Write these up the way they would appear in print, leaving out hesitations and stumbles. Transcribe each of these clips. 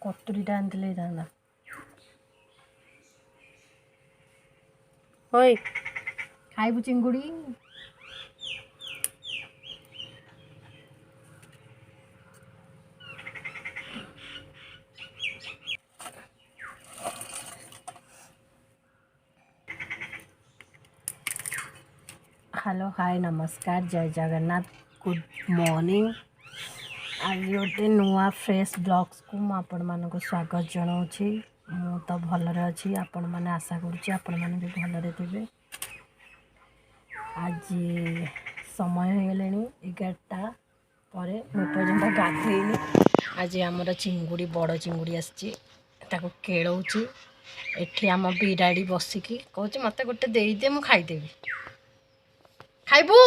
कतुरीटा आनी था ओए खाइबु चिंगुड़ी हेलो हाय नमस्कार जय जगन्नाथ गुड मॉर्निंग आज गोटे नुआ फ्रेश ब्लॉग्स को आपण मान को स्वागत जनाऊँगी मु तो भलरे अच्छी आपण मैंने आशा करुँची आपण मैंने भी भलरे थे आज समय हो गले 11टा पर पर्यंत गाधेनी आज आमर चिंगुड़ी बड़ चिंगुड़ी आसी केलौची एठी आम बिराड़ी बसिकी कहूँ मत गोटे देदे मु खाईदेवी खाइबू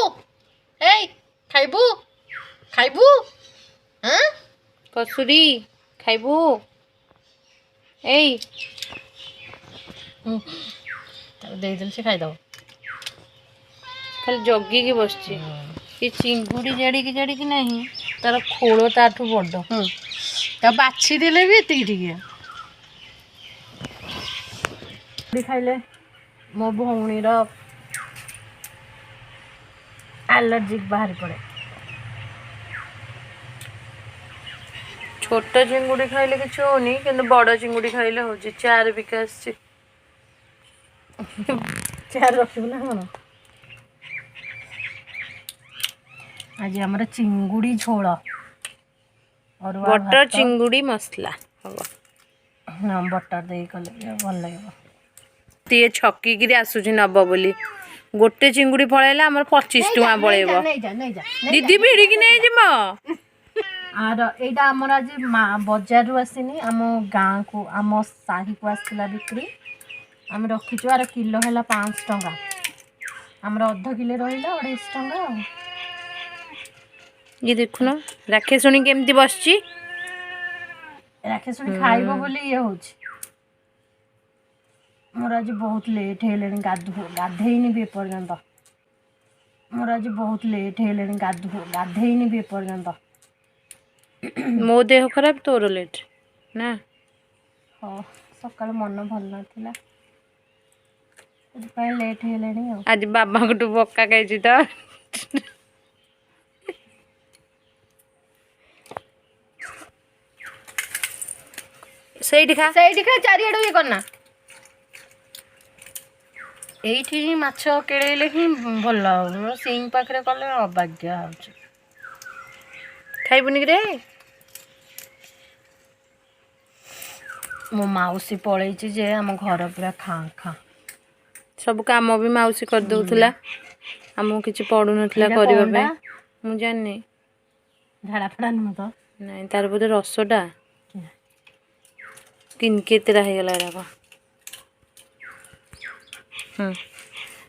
ए खाइबू खाइबू हाँ कसुरी खाइबू ए देदेल से खाईदब खाली जगी की बस ये चिंगुड़ी जड़ी की नहीं तार खोल ताठू बड़ बाछी देले भी एतिक खाइले मो भौणीर एलर्जिक बाहर पड़े छोट चिंगुड़ी खाइले कि होनी कि बड़ चिंगुड़ी खाइले हो चार विकास चार रखू ना कौन आज आमर चिंगुड़ी झोल और बटर चिंगुड़ी मसला हम हाँ बटर दे कले भल लगे ती छकिकी आसूची नब बोली गोटे चिंगुड़ी पलैला आम 25 टका पड़ेब दीदी भिड़ी की नहीं जिम आर एटा आमर आज बजार रु आसीनी आम गाँ को आम साही को आसला बिक्री आम रखीचु आर किलो है 5 टंका आमर अध किलो रहा 250 टंका ये देखुन राक्षसुणी केमती बसची राक्षसुणी खाइब बोली ये होची मोर आज बहुत लेट है गाधेनी भी पर्यंत मोर आज बहुत लेट है गाधेनी भी पर्यंत मो देह खराब तोर लेट ना हाँ सकाल मन भल ना लेट है आज बाबा को बक्का खाई तो सही खा चारिआड ये करना एठी माछ केड़ेले ही भल सिंग पाखरे कले अबाग्या होची खाइबुनी रे मो माउसी पळैची जे हम घर पूरा खाँ खाँ सब काम भी माउसी कर दउथला हमहु किछि पडु नथला करिबा पे मु जाननी झाड़ा फड़ा न तो नहीं तार बोधे रसटा किन केतरा हे गला रा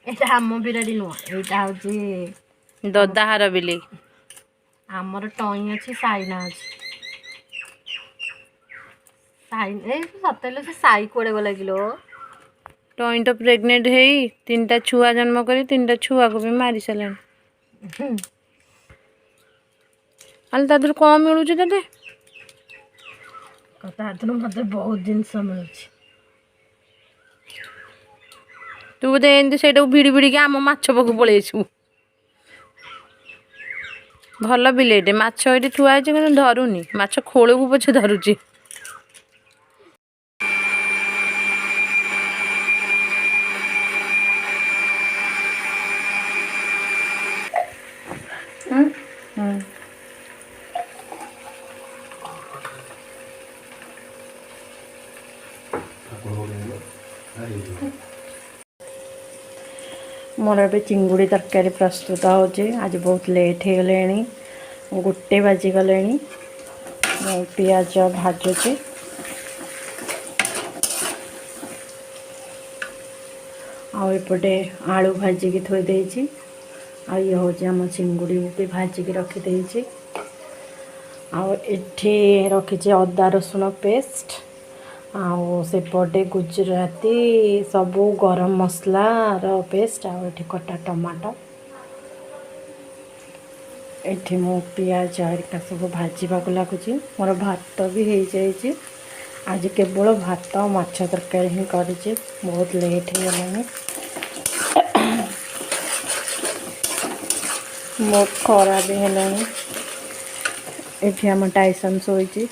एटा हम बिराड़ी नुआ एटा होची ददाहार बिले आमर टई अच्छी साइना अच्छी साइन ए सतेले से साई कोड़े गला किलो टई तो प्रेग्नेंट है 3टा छुआ जन्म करी 3टा छुआ को भी मारी सारे अल तादर कम मिलू तते कथा मत बहुत जिनस मिलू तू बोधे एमती से भिड़ी भिड़ी आम माछ पाखु पलैसु भल बिलेटे माछ ये थुआ कि धरुनी माछ खोल को पछे धरुची मोर ए चिंगुड़ी तरकारी प्रस्तुत होचे आज बहुत लेट हो गले 1 बाजिगले पियाज भाजुचे आउपटे आलू भाजिकी थोदे आ ये हूँ आम चिंगुड़ी भी भाजिकी रखीदे आठी रखी अदा रसुण पेस्ट आउपटे गुजराती सबू गरम मसलार पेस्ट आठी कटा टमाटो एठी मो पियाज हरिका सब भाजवा को लगुच मोर भात भी हो जाए आज केवल भात और माछ तरकारी ही करी बहुत लेट हो गलानी बहुत खरा भी है ये आम टाइसन शोची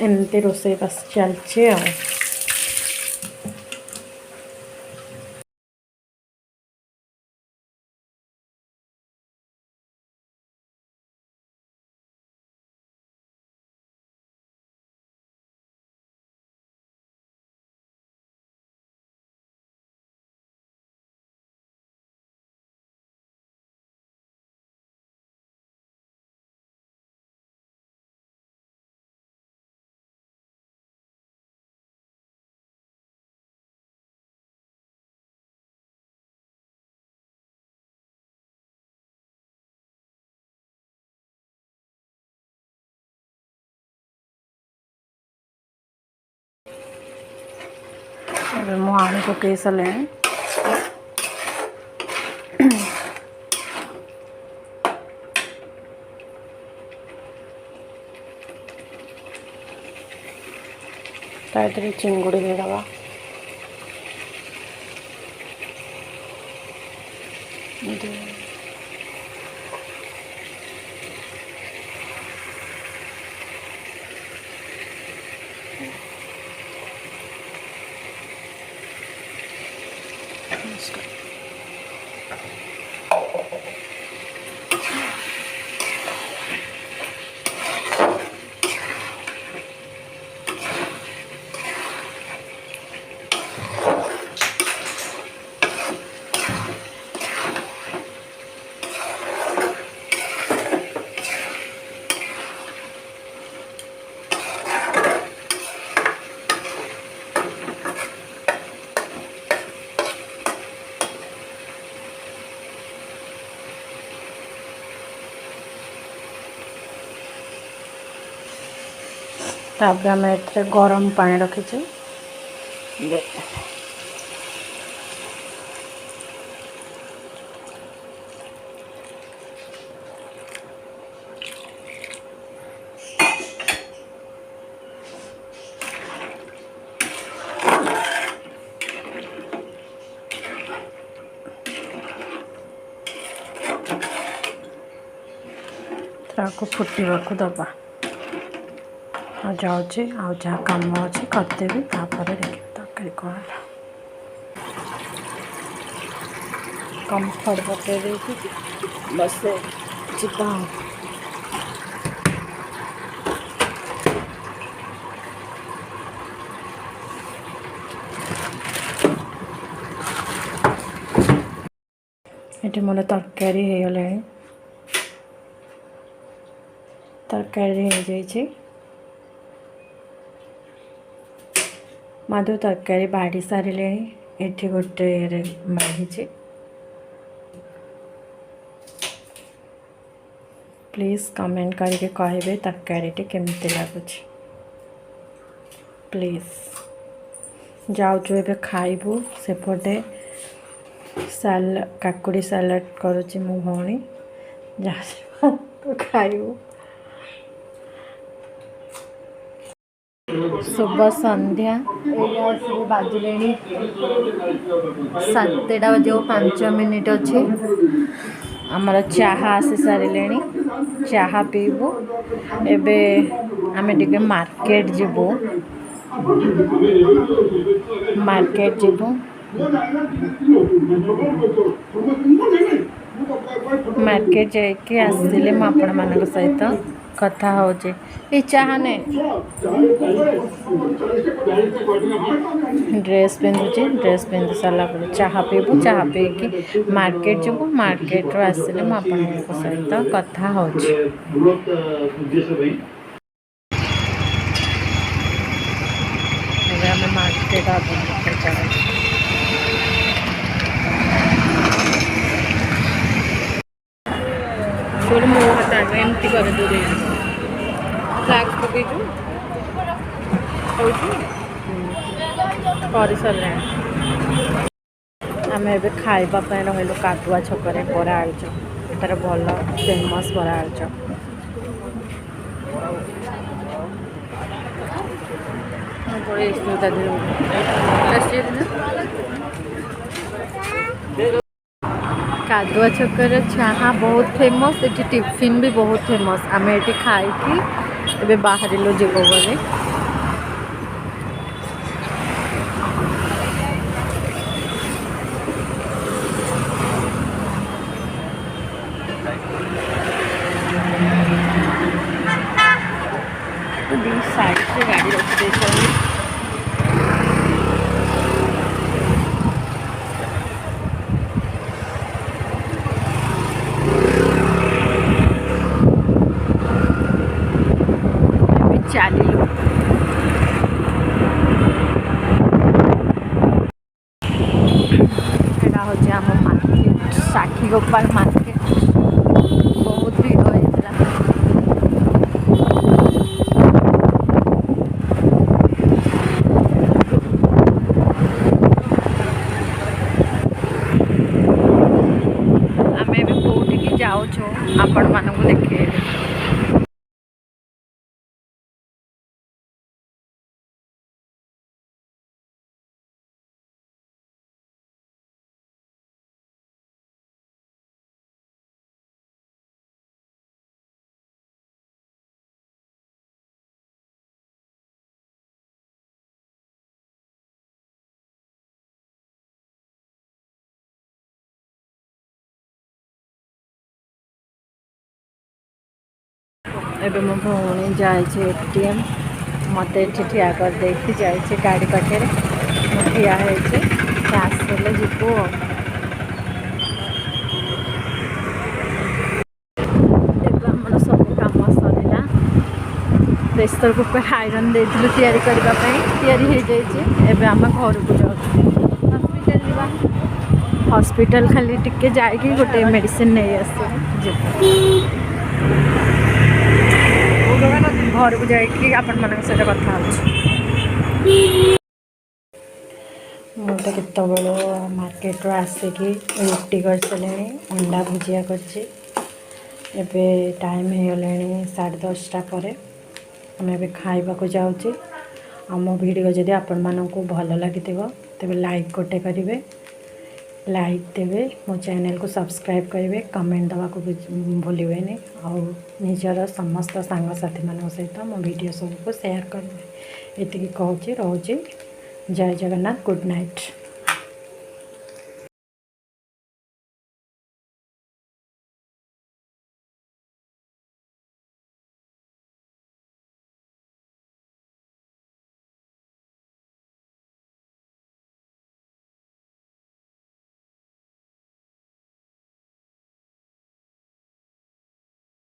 एमती रोसे बस चलचे आ मु आलू पकई सारे चिंगुड़ी देदबा तापर आम ए गरम पानी रखीचे फुटवा को दबा जाऊँगी आ जहाँ कम अच्छे करदेवी देखिए तरकारी कौन कम्फर्ट पकड़ बस जीवा ये मोर तरकारी हो गला तरकारी हो जाइए माधु तरकारी बाड़ी सारे ये गोटे बाढ़ी प्लीज कमेंट करके कहे तरकारी केमती लगुच प्लीज जाऊँ ए खाइबू सेपटे काकुड़ी सालाड करुच्ची मो भौणी जा तो खाइबू शुभ संध्या बाजिले 7टा बजे 5 मिनिट अच्छे आमर चाहा आसी सारे चाहा पीबू एबे आमे टिके मार्केट जीवु मार्केट जाके आसिले मु आपण मानक सहित कथा होचे ए चाहा ने ड्रेस पिंधि सारा चाहा पीबू चाहा पी कि मार्केट जीवु मार्केट रो आसिले मु आपण सहित कथा होचे मार्केट छोड़ मो हाथ एमती कर दूर फ्लैक्स पकईचु कर सारे आम ए खावाई रही कादुआ छक बरा आलुचप ତାର ଭଲ ଫେମସ୍ ବରା ଆଳୁଚପ। ପଳେଇ ଆସିଥିବ ତା ଦେହରେ କାଦୁଆ ଛକରେ ଚାହା ବହୁତ ଫେମସ୍, ଏଠି ଟିଫିନ୍ ବି ବହୁତ ଫେମସ୍। ଆମେ ଏଠି ଖାଇକି ଏବେ ବାହାରିଲୁ ଯିବୁ ବୋଲି। ଦି ସାଇଡ଼ରେ ଗାଡ଼ି ରଖିଦେଇଛନ୍ତି। ଚାଲିଲୁ ଏଇଟା ହେଉଛି ଆମ ମାର୍କେଟ, ସାକ୍ଷୀଗୋପାଳ ମାର୍କେଟ। ବହୁତ ଭିଡ଼ ହେଇଥିଲା। ଆମେ ଏବେ କୋଉଠିକି ଯାଉଛୁ ଆପଣମାନଙ୍କୁ ଦେଖେଇବି। ଏବେ ମୋ ଭଉଣୀ ଯାଇଛି ATM, ମୋତେ ଏଠି ଠିଆ କରିଦେଇକି ଯାଇଛି ଗାଡ଼ି ପାଖରେ। ମୁଁ ଠିଆ ହେଇଛି, ସେ ଆସିଲେ ଯିବୁ ଆଉ। ଏବେ ଆମର ସବୁ କାମ ସରିଲା। ପ୍ରେସର କୁକର ଆଇରନ୍ ଦେଇଥିଲୁ ତିଆରି କରିବା ପାଇଁ, ତିଆରି ହେଇଯାଇଛି। ଏବେ ଆମେ ଘରକୁ ଯାଉଛୁ, ହସ୍ପିଟାଲ ଯିବା। ହସ୍ପିଟାଲ ଖାଲି ଟିକେ ଯାଇକି ଗୋଟେ ମେଡ଼ିସିନ ନେଇ ଆସିବୁ, ଯିବୁ। ଘରକୁ ଯାଇକି ଆପଣମାନଙ୍କ ସହିତ କଥା ହେଉଛି। ମୁଁ ତ କେତେବେଳୁ ମାର୍କେଟରୁ ଆସିକି ରୁଟି କରିସାରିଲିଣି, ଅଣ୍ଡା ଭୁଜିଆ କରିଛି। ଏବେ ଟାଇମ୍ ହେଇଗଲାଣି 10:30 ପରେ। ଆମେ ଏବେ ଖାଇବାକୁ ଯାଉଛି। ଆମ ଭିଡ଼ିଓ ଯଦି ଆପଣମାନଙ୍କୁ ଭଲ ଲାଗିଥିବ ତେବେ ଲାଇକ୍ ଗୋଟେ କରିବେ, ଲାଇକ୍ ଦେବେ, ମୋ ଚ୍ୟାନେଲକୁ ସବସ୍କ୍ରାଇବ୍ କରିବେ, କମେଣ୍ଟ ଦେବାକୁ ଭୁଲିବେନି। ଆଉ ନିଜର ସମସ୍ତ ସାଙ୍ଗସାଥିମାନଙ୍କ ସହିତ ମୋ ଭିଡ଼ିଓ ସବୁକୁ ସେୟାର କରିବେ। ଏତିକି କହୁଛି, ରହୁଛି। ଜୟ ଜଗନ୍ନାଥ, ଗୁଡ୍ ନାଇଟ୍।